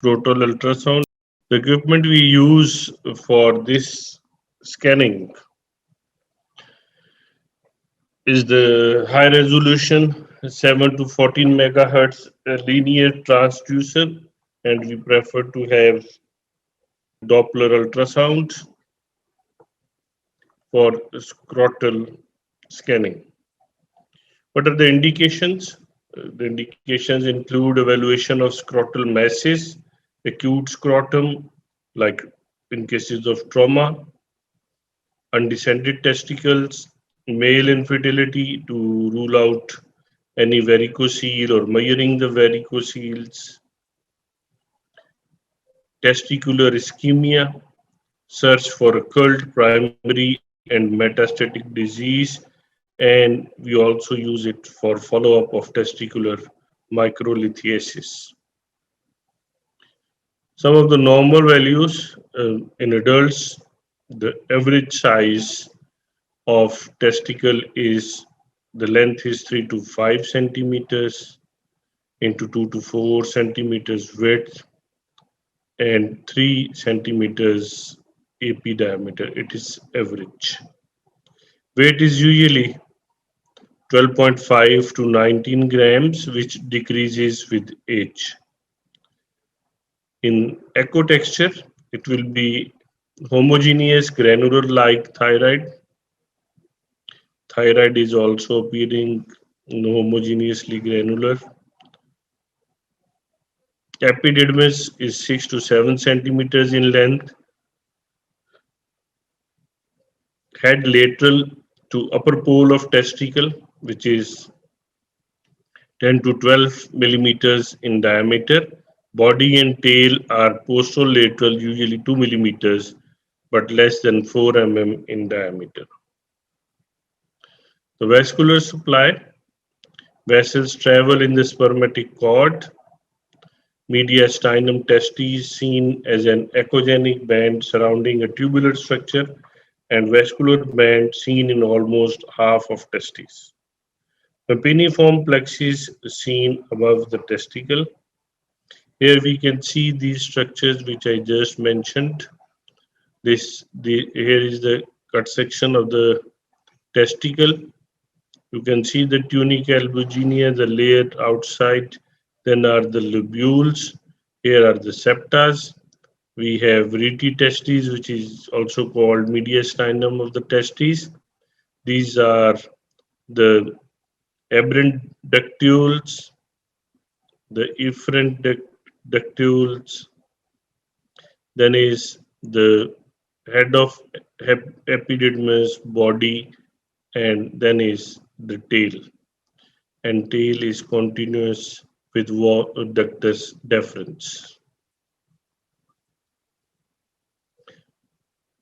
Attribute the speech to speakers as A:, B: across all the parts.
A: Scrotal ultrasound. The equipment we use for this scanning is the high resolution 7 to 14 megahertz linear transducer, and we prefer to have Doppler ultrasound for scrotal scanning. What are the indications? The indications include evaluation of scrotal masses, acute scrotum, like in cases of trauma, undescended testicles, male infertility to rule out any varicocele or measuring the varicoceles, testicular ischemia, search for occult primary and metastatic disease, and we also use it for follow-up of testicular microlithiasis. Some of the normal values in adults, the average size of testicle is the length is 3 to 5 centimeters into 2 to 4 centimeters width and 3 centimeters AP diameter. It is average. Weight is usually 12.5 to 19 grams, which decreases with age. In echo texture, it will be homogeneous granular-like thyroid. Thyroid is also appearing homogeneously granular. Epididymis is 6 to 7 centimeters in length. Head lateral to upper pole of testicle, which is 10 to 12 millimeters in diameter. Body and tail are posterolateral, usually 2 millimeters, but less than 4 mm in diameter. The vascular supply, vessels travel in the spermatic cord. Mediastinum testes seen as an echogenic band surrounding a tubular structure and vascular band seen in almost half of testes. The piniform plexus seen above the testicle. Here we can see these structures which I just mentioned. Here is the cut section of the testicle. You can see the tunica albuginea, the layer outside. Then are the lobules. Here are the septas. We have rete testes, which is also called mediastinum of the testes. These are the aberrant ductules, the efferent ductules. Then is the head of epididymis, body, and then is the tail. And tail is continuous with ductus deferens.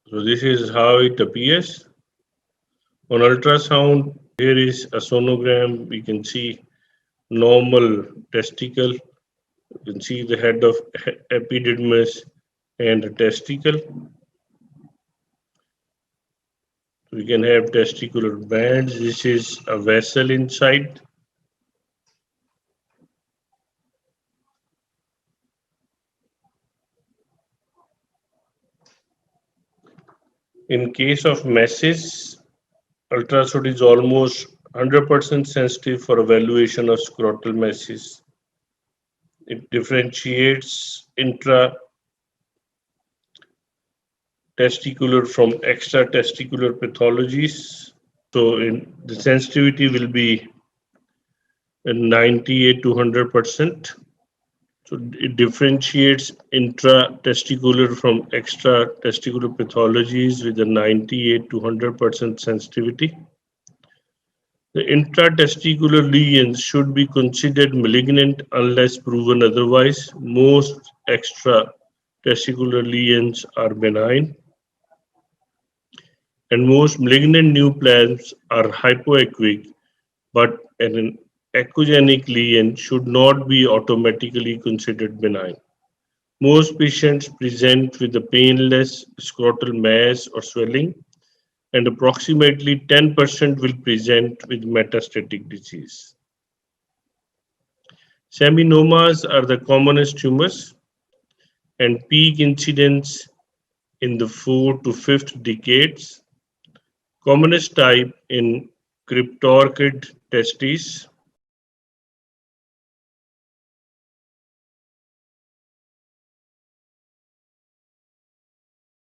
A: So this is how it appears. On ultrasound, here is a sonogram. We can see normal testicle. You can see the head of epididymis and a testicle. We can have testicular bands. This is a vessel inside. In case of masses, ultrasound is almost 100% sensitive for evaluation of scrotal masses. It differentiates intra-testicular from extra-testicular pathologies. So the sensitivity will be 98 to 100%. So it differentiates intra-testicular from extra-testicular pathologies with a 98 to 100% sensitivity. The intratesticular lesions should be considered malignant unless proven otherwise. Most extra-testicular lesions are benign. And most malignant neoplasms are hypoechoic, but an echogenic lesion should not be automatically considered benign. Most patients present with a painless scrotal mass or swelling, and approximately 10% will present with metastatic disease. Seminomas are the commonest tumors. and peak incidence in the 4th to 5th decades. Commonest type in cryptorchid testes,